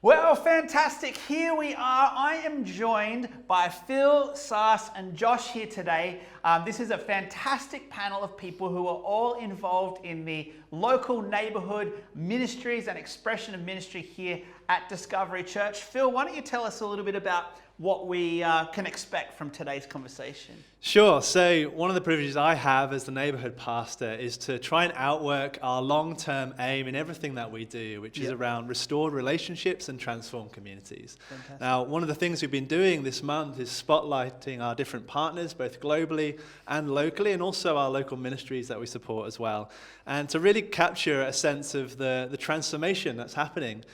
Well, fantastic. Here we are. I am joined by Phil, Sas, and Josh here today. This is a fantastic panel of people who are all involved in the local neighborhood ministries and expression of ministry here at Discovery Church. Phil, why don't you tell us a little bit about what we can expect from today's conversation? Sure. So one of the privileges I have as the neighbourhood pastor is to try and outwork our long-term aim in everything that we do, which is around restored relationships and transformed communities. Fantastic. Now, one of the things we've been doing this month is spotlighting our different partners, both globally and locally, and also our local ministries that we support as well. And to really capture a sense of the transformation that's happening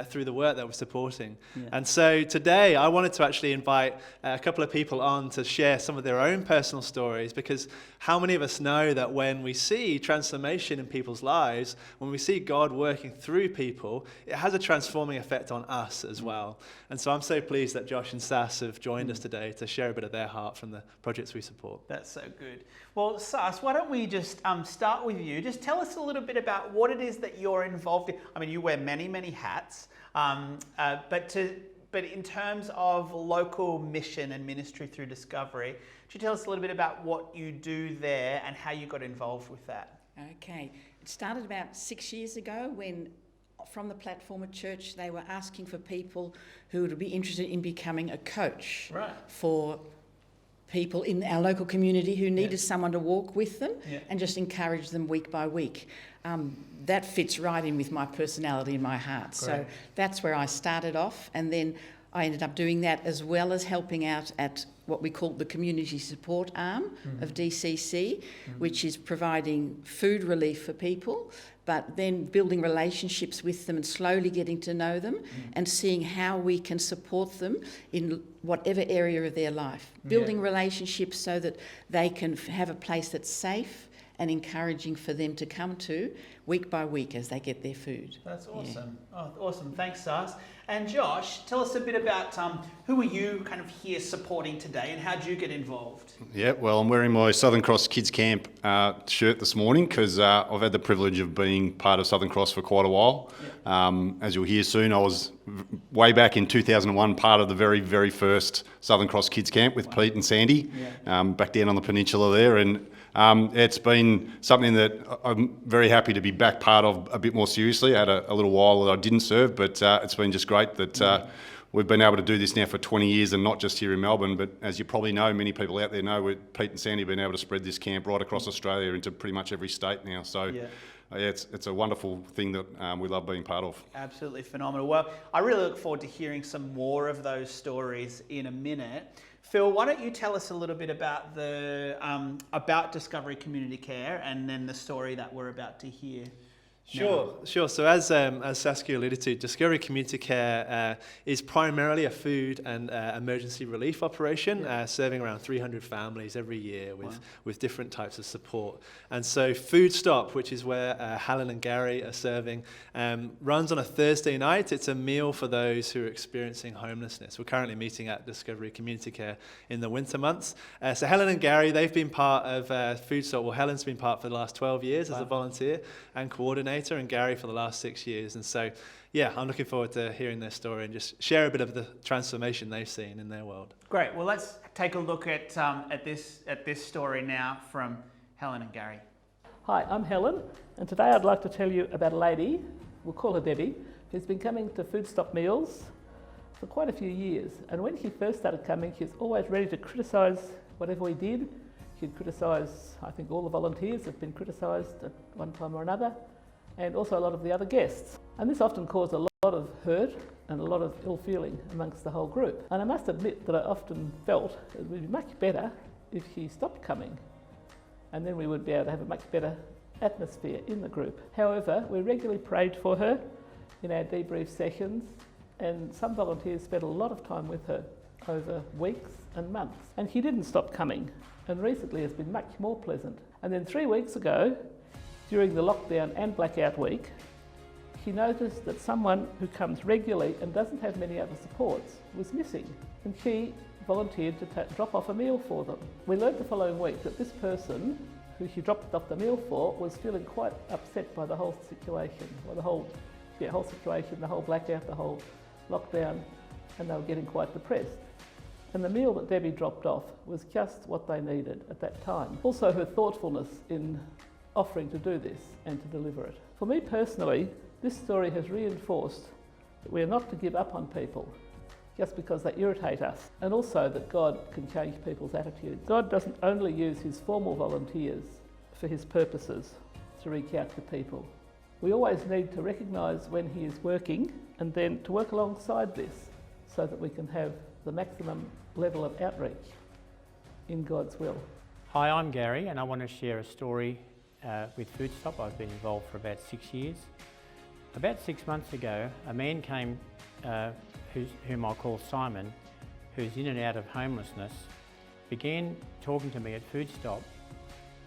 through the work that we're supporting. And so today I wanted to actually invite a couple of people on to share some of their own personal stories, because how many of us know that when we see transformation in people's lives, when we see God working through people, it has a transforming effect on us as well. And so I'm so pleased that Josh and Sas have joined us today to share a bit of their heart from the projects we support. That's so good. Well, Sas, why don't we just start with you? Just tell us a little bit about what it is that you're involved in. I mean, you wear many, many hats, but in terms of local mission and ministry through Discovery, could you tell us a little bit about what you do there and how you got involved with that? Okay. It started about 6 years ago when, from the platform at church, they were asking for people who would be interested in becoming a coach for people in our local community who needed someone to walk with them and just encourage them week by week. That fits right in with my personality and my heart. Great. So that's where I started off, and then I ended up doing that as well as helping out at what we call the community support arm of DCC, which is providing food relief for people, but then building relationships with them and slowly getting to know them and seeing how we can support them in whatever area of their life. Building relationships so that they can have a place that's safe and encouraging for them to come to week by week as they get their food. That's awesome. Oh, awesome. Thanks, Sas. And Josh, tell us a bit about who are you kind of here supporting today, and how did you get involved? Yeah, well, I'm wearing my Southern Cross Kids Camp shirt this morning because I've had the privilege of being part of Southern Cross for quite a while. As you'll hear soon, I was way back in 2001 part of the very, very first Southern Cross Kids Camp with Pete and Sandy back down on the peninsula there. And it's been something that I'm very happy to be back part of a bit more seriously. I had a little while that I didn't serve, but it's been just great that we've been able to do this now for 20 years, and not just here in Melbourne, but as you probably know, many people out there know, Pete and Sandy have been able to spread this camp right across Australia into pretty much every state now. So it's a wonderful thing that we love being part of. Absolutely phenomenal. Well, I really look forward to hearing some more of those stories in a minute. Phil, why don't you tell us a little bit about about Discovery Community Care and then the story that we're about to hear? Sure. So as Saskia alluded to, Discovery Community Care is primarily a food and emergency relief operation, serving around 300 families every year with different types of support. And so Food Stop, which is where Helen and Gary are serving, runs on a Thursday night. It's a meal for those who are experiencing homelessness. We're currently meeting at Discovery Community Care in the winter months. So Helen and Gary, they've been part of Food Stop. Well, Helen's been part for the last 12 years as a volunteer and coordinator, and Gary for the last 6 years. And so, I'm looking forward to hearing their story and just share a bit of the transformation they've seen in their world. Great. Well, let's take a look at this story now from Helen and Gary. Hi, I'm Helen, and today I'd like to tell you about a lady, we'll call her Debbie, who's been coming to Food Stop meals for quite a few years. And when she first started coming, she was always ready to criticise whatever we did. She'd criticise, I think all the volunteers have been criticised at one time or another, and also a lot of the other guests. And this often caused a lot of hurt and a lot of ill feeling amongst the whole group. And I must admit that I often felt it would be much better if she stopped coming, and then we would be able to have a much better atmosphere in the group. However, we regularly prayed for her in our debrief sessions, and some volunteers spent a lot of time with her over weeks and months. And she didn't stop coming, and recently has been much more pleasant. And then 3 weeks ago, during the lockdown and blackout week, she noticed that someone who comes regularly and doesn't have many other supports was missing, and she volunteered to drop off a meal for them. We learned the following week that this person who she dropped off the meal for was feeling quite upset by the whole situation, the whole situation, the whole blackout, the whole lockdown, and they were getting quite depressed. And the meal that Debbie dropped off was just what they needed at that time. Also her thoughtfulness in offering to do this and to deliver it. For me personally, this story has reinforced that we are not to give up on people just because they irritate us, and also that God can change people's attitudes. God doesn't only use his formal volunteers for his purposes to reach out to people. We always need to recognise when he is working and then to work alongside this so that we can have the maximum level of outreach in God's will. Hi, I'm Gary and I want to share a story with Food Stop. I've been involved for about 6 years. About 6 months ago, a man came whom I'll call Simon, who's in and out of homelessness, began talking to me at Food Stop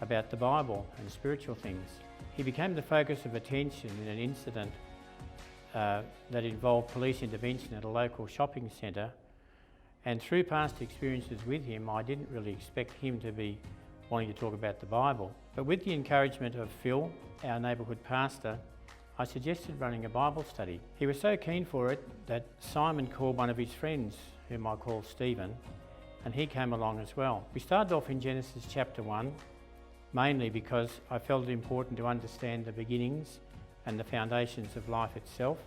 about the Bible and spiritual things. He became the focus of attention in an incident that involved police intervention at a local shopping centre, and through past experiences with him, I didn't really expect him to be wanting to talk about the Bible. But with the encouragement of Phil, our neighbourhood pastor, I suggested running a Bible study. He was so keen for it that Simon called one of his friends, whom I call Stephen, and he came along as well. We started off in Genesis chapter 1, mainly because I felt it important to understand the beginnings and the foundations of life itself.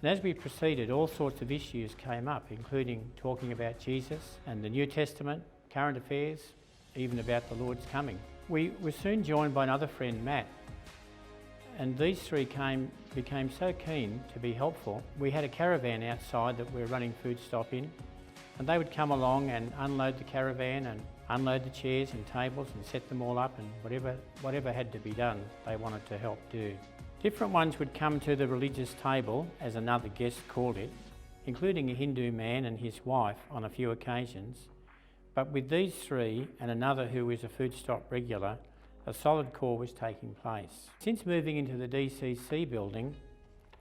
And as we proceeded, all sorts of issues came up, including talking about Jesus and the New Testament, current affairs, even about the Lord's coming. We were soon joined by another friend, Matt, and these three became so keen to be helpful. We had a caravan outside that we were running Food Stop in, and they would come along and unload the caravan and unload the chairs and tables and set them all up, and whatever had to be done, they wanted to help do. Different ones would come to the religious table, as another guest called it, including a Hindu man and his wife on a few occasions. But with these three and another who was a Food Stop regular, a solid core was taking place. Since moving into the DCC building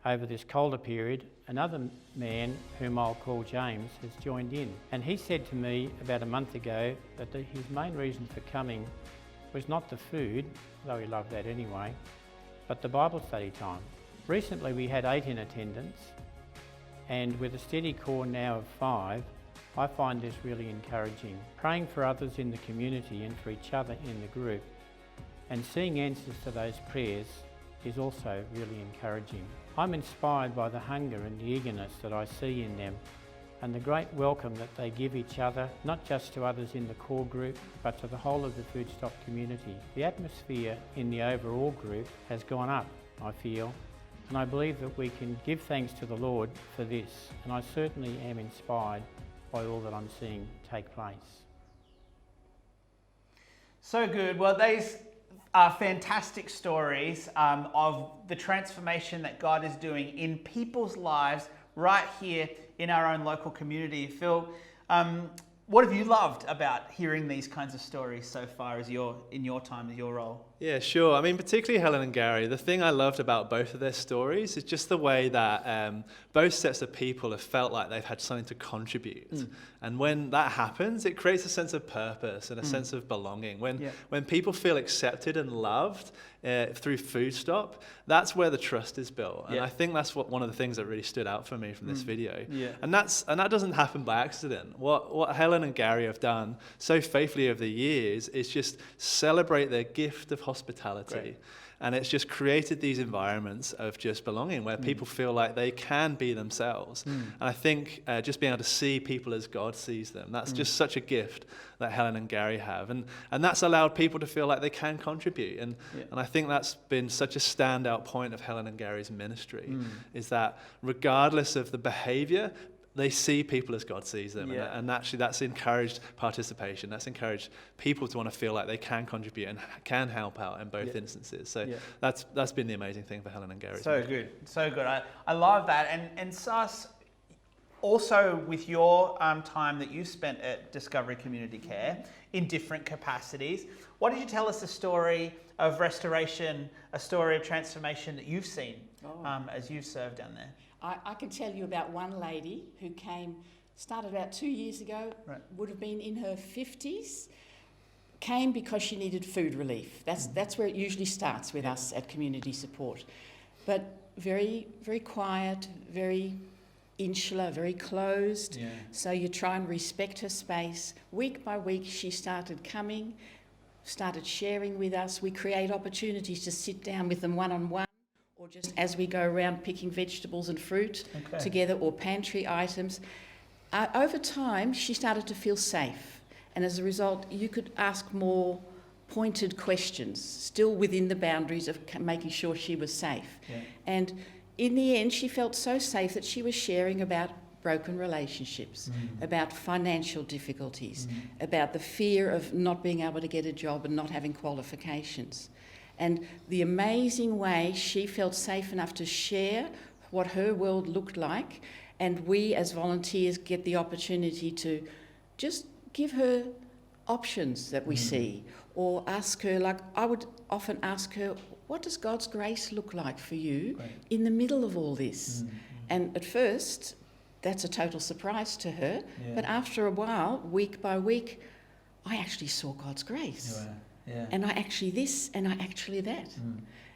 over this colder period, another man, whom I'll call James, has joined in. And he said to me about a month ago that his main reason for coming was not the food, though he loved that anyway, but the Bible study time. Recently we had 8 in attendance, and with a steady core now of 5, I find this really encouraging. Praying for others in the community and for each other in the group, and seeing answers to those prayers is also really encouraging. I'm inspired by the hunger and the eagerness that I see in them, and the great welcome that they give each other, not just to others in the core group, but to the whole of the Food Stop community. The atmosphere in the overall group has gone up, I feel, and I believe that we can give thanks to the Lord for this, and I certainly am inspired by all that I'm seeing take place. So good. Well, these are fantastic stories of the transformation that God is doing in people's lives right here in our own local community. Phil, what have you loved about hearing these kinds of stories so far in your time, with your role? Yeah, sure. I mean, particularly Helen and Gary, the thing I loved about both of their stories is just the way that both sets of people have felt like they've had something to contribute. And when that happens, it creates a sense of purpose and a sense of belonging. When people feel accepted and loved through Food Stop, that's where the trust is built. And I think that's one of the things that really stood out for me from this video. And that doesn't happen by accident. What Helen and Gary have done so faithfully over the years is just celebrate their gift of hospitality. Great. And it's just created these environments of just belonging where people feel like they can be themselves. And I think just being able to see people as God sees them, that's just such a gift that Helen and Gary have. And that's allowed people to feel like they can contribute. And I think that's been such a standout point of Helen and Gary's ministry, is that regardless of the behavior, they see people as God sees them. And actually that's encouraged participation. That's encouraged people to want to feel like they can contribute and can help out in both instances. So that's been the amazing thing for Helen and Gary. So good. I love that. And Sas, also with your time that you spent at Discovery Community Care in different capacities, why don't you tell us a story of restoration, a story of transformation that you've seen as you've served down there? I can tell you about one lady who started about 2 years ago, would have been in her 50s, came because she needed food relief. That's where it usually starts with us at Community Support. But very, very quiet, very insular, very closed. Yeah. So you try and respect her space. Week by week, she started coming, started sharing with us. We create opportunities to sit down with them one-on-one, or just as we go around picking vegetables and fruit together, or pantry items. Over time, she started to feel safe. And as a result, you could ask more pointed questions, still within the boundaries of making sure she was safe. Yeah. And in the end, she felt so safe that she was sharing about broken relationships, about financial difficulties, about the fear of not being able to get a job and not having qualifications. And the amazing way she felt safe enough to share what her world looked like, and we as volunteers get the opportunity to just give her options that we see, or ask her, like I would often ask her, what does God's grace look like for you in the middle of all this? And at first, that's a total surprise to her. Yeah. But after a while, week by week, I actually saw God's grace. Yeah. And I actually this, and I actually that.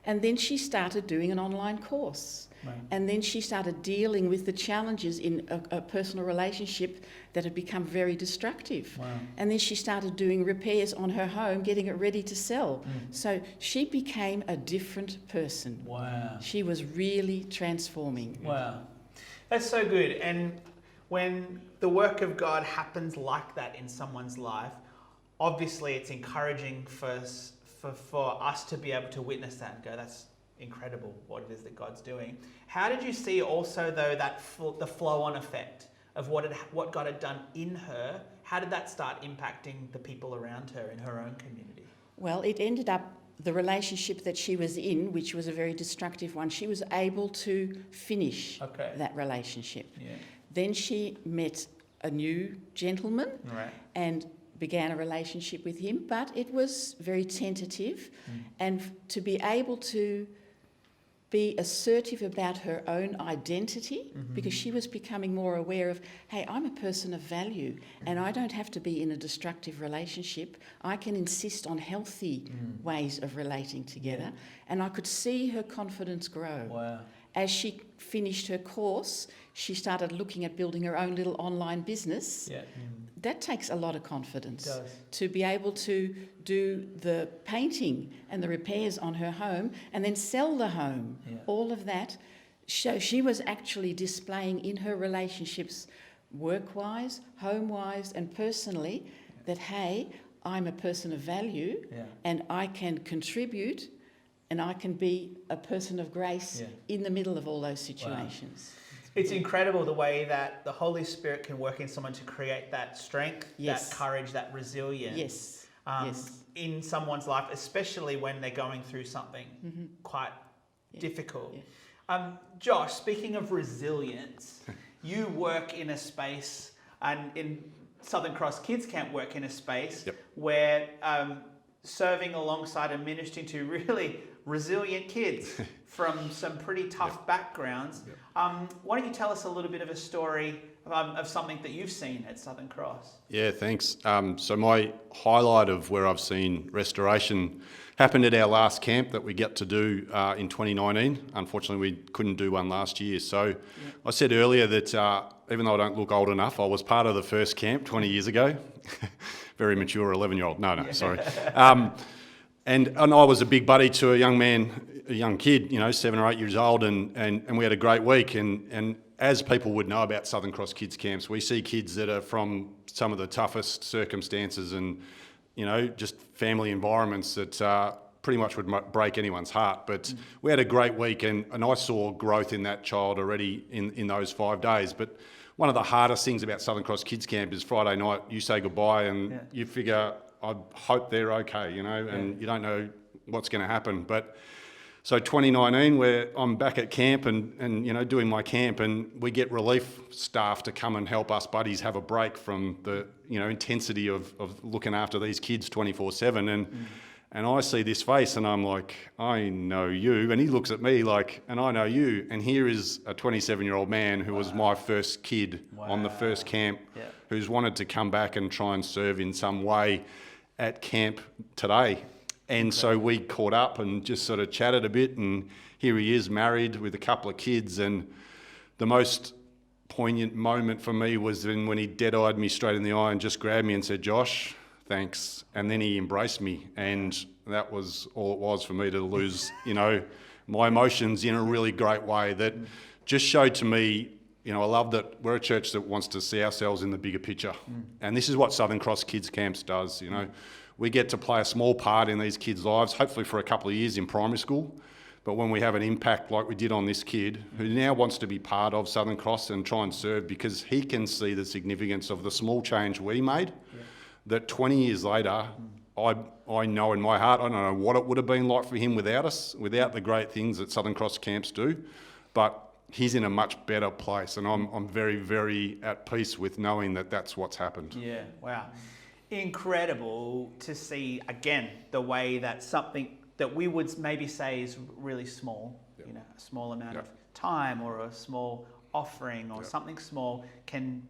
And then she started doing an online course. Right. And then she started dealing with the challenges in a personal relationship that had become very destructive. Wow. And then she started doing repairs on her home, getting it ready to sell. So she became a different person. Wow. She was really transforming. Wow. That's so good. And when the work of God happens like that in someone's life, obviously it's encouraging for us to be able to witness that and go, that's incredible what it is that God's doing. How did you see also, though, that the flow-on effect of what God had done in her? How did that start impacting the people around her in her own community? Well, it ended up, the relationship that she was in, which was a very destructive one, she was able to finish that relationship. Yeah. Then she met a new gentleman Right. and began a relationship with him, but it was very tentative. And to be able to be assertive about her own identity, because she was becoming more aware of, hey, I'm a person of value and I don't have to be in a destructive relationship. I can insist on healthy ways of relating together. And I could see her confidence grow. Wow. As she finished her course, she started looking at building her own little online business. Yeah. That takes a lot of confidence. It does. To be able to do the painting and the repairs on her home and then sell the home. Yeah. All of that. So she was actually displaying in her relationships, work-wise, home-wise and personally, that, hey, I'm a person of value and I can contribute and I can be a person of grace in the middle of all those situations. It's incredible the way that the Holy Spirit can work in someone to create that strength, Yes. that courage, that resilience Yes. in someone's life, especially when they're going through something quite difficult. Yeah. Josh, speaking of resilience, you work in a space, and in Southern Cross Kids Camp work in a space where serving alongside and ministering to really resilient kids from some pretty tough backgrounds. Why don't you tell us a little bit of a story of something that you've seen at Southern Cross? Yeah, thanks. So my highlight of where I've seen restoration happened at our last camp that we got to do in 2019. Unfortunately, we couldn't do one last year. So I said earlier that even though I don't look old enough, I was part of the first camp 20 years ago. Very mature 11-year-old. No, sorry. And I was a big buddy to a young kid, 7 or 8 years old, and we had a great week. And as people would know about Southern Cross Kids Camps, we see kids that are from some of the toughest circumstances and, just family environments that pretty much would break anyone's heart. But we had a great week, and I saw growth in that child already in those 5 days. But one of the hardest things about Southern Cross Kids Camp is Friday night, you say goodbye and you figure, I hope they're okay, and you don't know what's going to happen. But so 2019, where I'm back at camp and doing my camp, and we get relief staff to come and help us buddies have a break from the intensity of looking after these kids 24/7. And I see this face and I'm like, I know you. And he looks at me like, and I know you. And here is a 27-year-old man who was my first kid on the first camp, who's wanted to come back and try and serve in some way at camp today. And so we caught up and just sort of chatted a bit, and here he is married with a couple of kids, and the most poignant moment for me was when he dead-eyed me straight in the eye and just grabbed me and said, "Josh, thanks." And then he embraced me, and that was all it was for me to lose, my emotions in a really great way that just showed to me, I love that we're a church that wants to see ourselves in the bigger picture. And this is what Southern Cross Kids Camps does, We get to play a small part in these kids' lives, hopefully for a couple of years in primary school. But when we have an impact like we did on this kid, who now wants to be part of Southern Cross and try and serve because he can see the significance of the small change we made, that 20 years later, I know in my heart, I don't know what it would have been like for him without us, without the great things that Southern Cross camps do, but he's in a much better place, and I'm very, very at peace with knowing that that's what's happened. Yeah, wow. Incredible to see, again, the way that something that we would maybe say is really small, a small amount of time or a small offering or something small can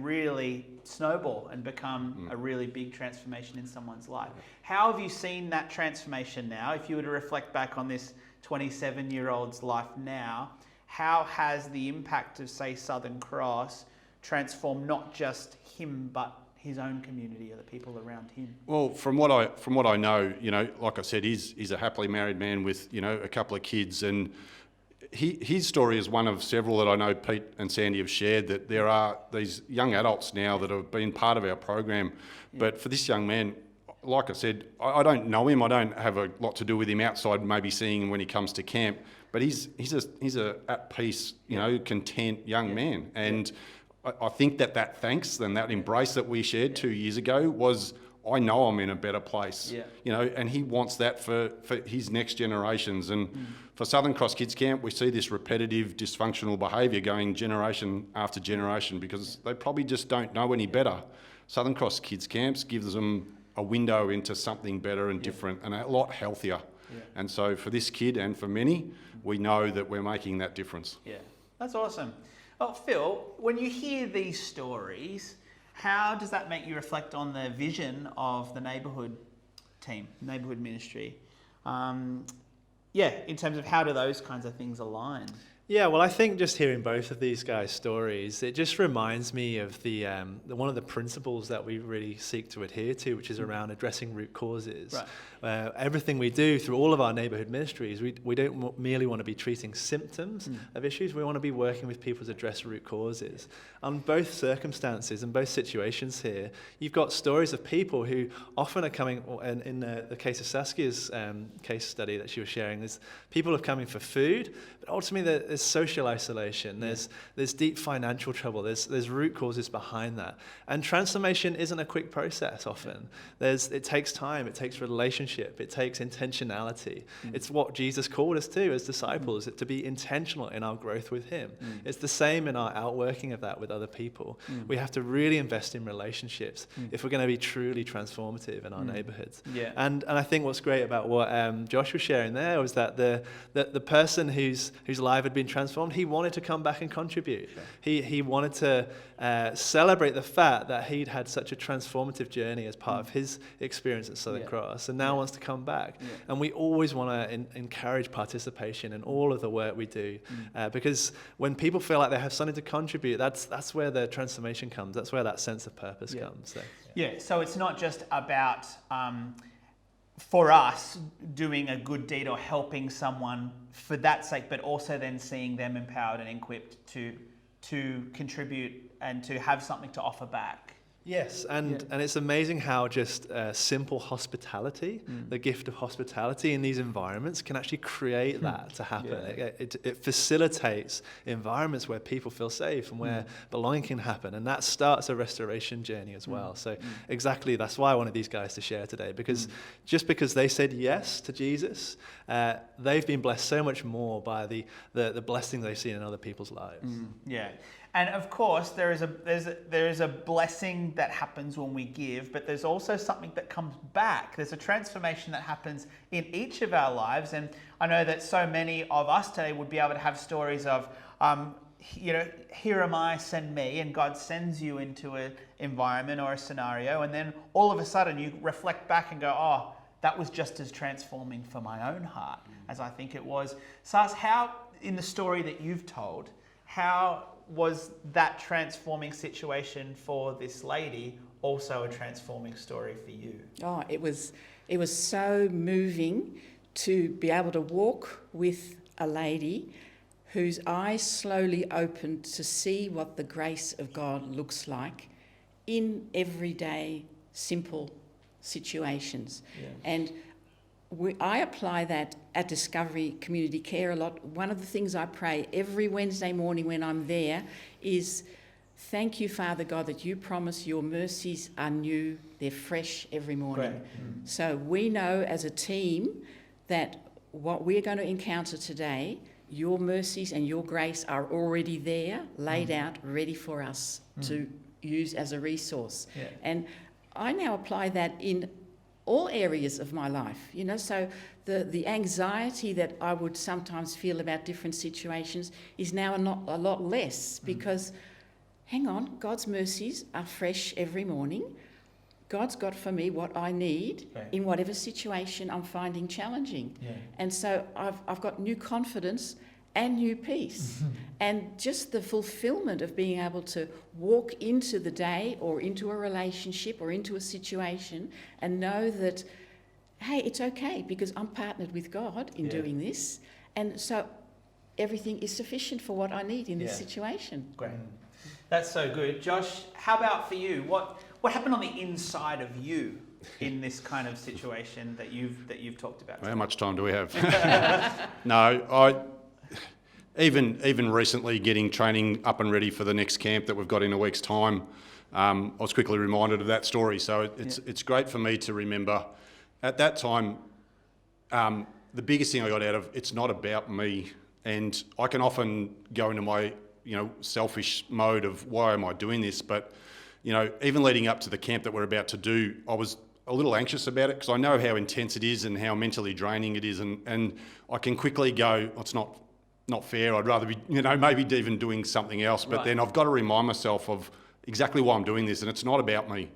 really snowball and become a really big transformation in someone's life. How have you seen that transformation now? If you were to reflect back on this 27-year-old's life now, how has the impact of, say, Southern Cross transformed not just him, but his own community or the people around him? Well, from what I know, like I said, he's a happily married man with, a couple of kids, and his story is one of several that I know Pete and Sandy have shared, that there are these young adults now that have been part of our program. But for this young man, like I said, I don't know him. I don't have a lot to do with him outside maybe seeing him when he comes to camp. But he's a at peace, content young man. And I think that thanks and that embrace that we shared 2 years ago was, I know I'm in a better place, and he wants that for his next generations. And for Southern Cross Kids Camp, we see this repetitive dysfunctional behaviour going generation after generation because they probably just don't know any better. Southern Cross Kids Camps gives them a window into something better and different and a lot healthier. And so for this kid and for many, we know that we're making that difference. Yeah, that's awesome. Oh, Phil, when you hear these stories, how does that make you reflect on the vision of the neighbourhood team, neighbourhood ministry? In terms of how do those kinds of things align? Yeah, well, I think just hearing both of these guys' stories, it just reminds me of the one of the principles that we really seek to adhere to, which is around addressing root causes. Right. Everything we do through all of our neighbourhood ministries, we don't merely want to be treating symptoms of issues, we want to be working with people to address root causes. On both circumstances and both situations here, you've got stories of people who often are coming, and in the case of Saskia's case study that she was sharing, there's people are coming for food, but ultimately there's social isolation, there's deep financial trouble, there's root causes behind that. And transformation isn't a quick process often. It takes time, it takes relationship, it takes intentionality. It's what Jesus called us to as disciples, to be intentional in our growth with him. It's the same in our outworking of that with other people. We have to really invest in relationships if we're going to be truly transformative in our neighborhoods. And I think what's great about what Josh was sharing there was that the person whose life had been transformed, he wanted to come back and contribute. He wanted to celebrate the fact that he'd had such a transformative journey as part of his experience at Southern Cross, and now wants to come back. And we always want to encourage participation in all of the work we do, because when people feel like they have something to contribute, that's where the transformation comes. That's where that sense of purpose comes. So. So it's not just about for us doing a good deed or helping someone for that sake, but also then seeing them empowered and equipped to contribute and to have something to offer back. Yes, and it's amazing how just simple hospitality, the gift of hospitality in these environments can actually create that to happen. It facilitates environments where people feel safe and where belonging can happen, and that starts a restoration journey as well. So exactly, that's why I wanted these guys to share today, because just because they said yes to Jesus, they've been blessed so much more by the blessings they've seen in other people's lives. And of course, there is a blessing that happens when we give, but there's also something that comes back. There's a transformation that happens in each of our lives, and I know that so many of us today would be able to have stories of, here am I, send me, and God sends you into an environment or a scenario, and then all of a sudden you reflect back and go, oh, that was just as transforming for my own heart as I think it was. Sas, how, in the story that you've told, how was that transforming situation for this lady also a transforming story for you? Oh, it was so moving to be able to walk with a lady whose eyes slowly opened to see what the grace of God looks like in everyday, simple situations. Yeah. And I apply that at Discovery Community Care a lot. One of the things I pray every Wednesday morning when I'm there is, thank you, Father God, that you promise your mercies are new, they're fresh every morning. Great. So we know as a team that what we're going to encounter today, your mercies and your grace are already there, laid out, ready for us to use as a resource. Yeah. And I now apply that in all areas of my life, you know, so the anxiety that I would sometimes feel about different situations is now a lot less, because hang on, God's mercies are fresh every morning. God's got for me what I need in whatever situation I'm finding challenging. Yeah. And so I've got new confidence and new peace. And just the fulfillment of being able to walk into the day or into a relationship or into a situation and know that, hey, it's okay because I'm partnered with God in doing this. And so everything is sufficient for what I need in this situation. Great. That's so good. Josh, how about for you? What happened on the inside of you in this kind of situation that you've talked about? How much time do we have? No, even recently getting training up and ready for the next camp that we've got in a week's time, I was quickly reminded of that story. So it's great for me to remember at that time, the biggest thing I got out of, it's not about me. And I can often go into my, selfish mode of why am I doing this? But, even leading up to the camp that we're about to do, I was a little anxious about it because I know how intense it is and how mentally draining it is. And I can quickly go, it's not fair. I'd rather be, maybe even doing something else. But then I've got to remind myself of exactly why I'm doing this. And it's not about me.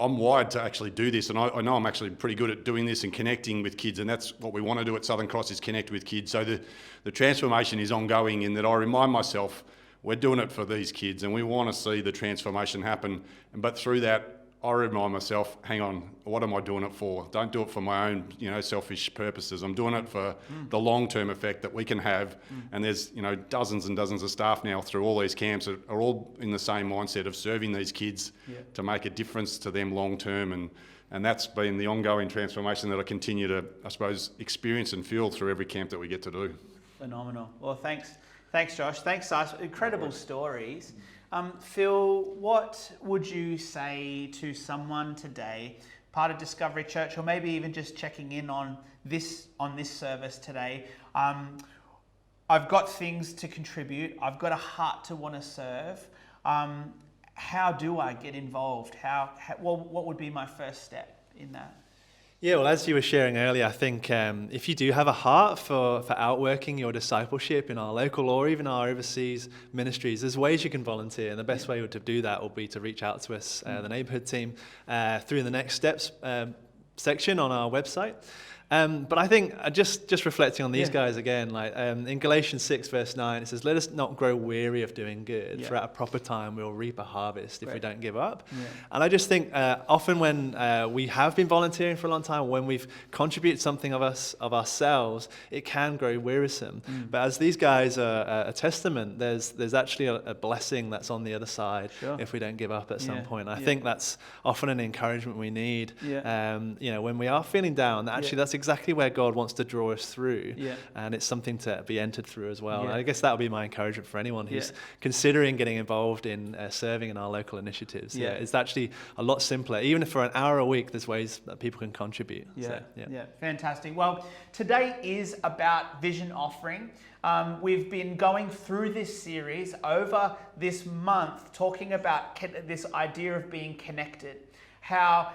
I'm wired to actually do this. And I know I'm actually pretty good at doing this and connecting with kids. And that's what we want to do at Southern Cross, is connect with kids. So the transformation is ongoing in that I remind myself we're doing it for these kids and we want to see the transformation happen. But through that, I remind myself, hang on, what am I doing it for? Don't do it for my own, selfish purposes. I'm doing it for the long-term effect that we can have. And there's, dozens and dozens of staff now through all these camps that are all in the same mindset of serving these kids to make a difference to them long-term. And that's been the ongoing transformation that I continue to, I suppose, experience and feel through every camp that we get to do. Phenomenal. Well, thanks Josh. Thanks, Sas. Incredible stories. Phil, what would you say to someone today, part of Discovery Church, or maybe even just checking in on this service today? I've got things to contribute. I've got a heart to want to serve. How do I get involved? What would be my first step in that? Yeah, well, as you were sharing earlier, I think if you do have a heart for outworking your discipleship in our local or even our overseas ministries, there's ways you can volunteer. And the best way to do that will be to reach out to us, the neighbourhood team, through the Next Steps section on our website. But I think just reflecting on these guys again, like in Galatians 6 verse 9, it says, let us not grow weary of doing good, for at a proper time we'll reap a harvest if we don't give up. And I just think often when we have been volunteering for a long time, when we've contributed something of ourselves, it can grow wearisome. But as these guys are a testament, there's actually a blessing that's on the other side if we don't give up at some point. I think that's often an encouragement we need. When we are feeling down, actually that's exactly where God wants to draw us through, and it's something to be entered through as well. And I guess that would be my encouragement for anyone who's considering getting involved in serving in our local initiatives. It's actually a lot simpler. Even if for an hour a week, there's ways that people can contribute. Fantastic. Well, today is about vision offering. We've been going through this series over this month, talking about this idea of being connected. How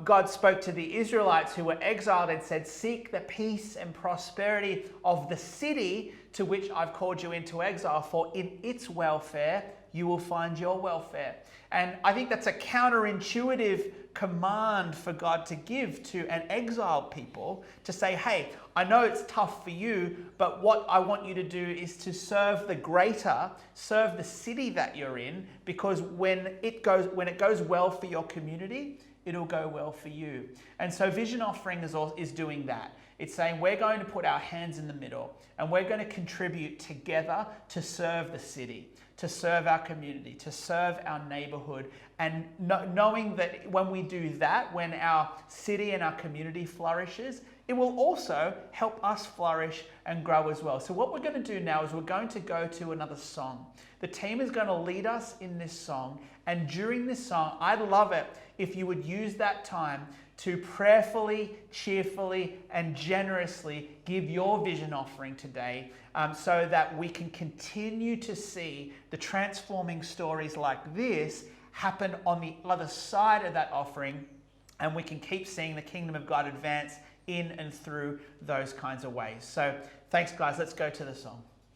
God spoke to the Israelites who were exiled and said, seek the peace and prosperity of the city to which I've called you into exile, for in its welfare you will find your welfare. And I think that's a counterintuitive command for God to give to an exiled people, to say, hey, I know it's tough for you, but what I want you to do is to serve the greater, serve the city that you're in, because when it goes well for your community, it'll go well for you. And so Vision Offering is doing that. It's saying we're going to put our hands in the middle and we're going to contribute together to serve the city, to serve our community, to serve our neighborhood, and knowing that when we do that, when our city and our community flourishes, it will also help us flourish and grow as well. So what we're going to do now is we're going to go to another song. The team is going to lead us in this song, and during this song, I'd love it if you would use that time to prayerfully, cheerfully, and generously give your vision offering today, so that we can continue to see the transforming stories like this happen on the other side of that offering, and we can keep seeing the kingdom of God advance in and through those kinds of ways. So thanks, guys. Let's go to the song.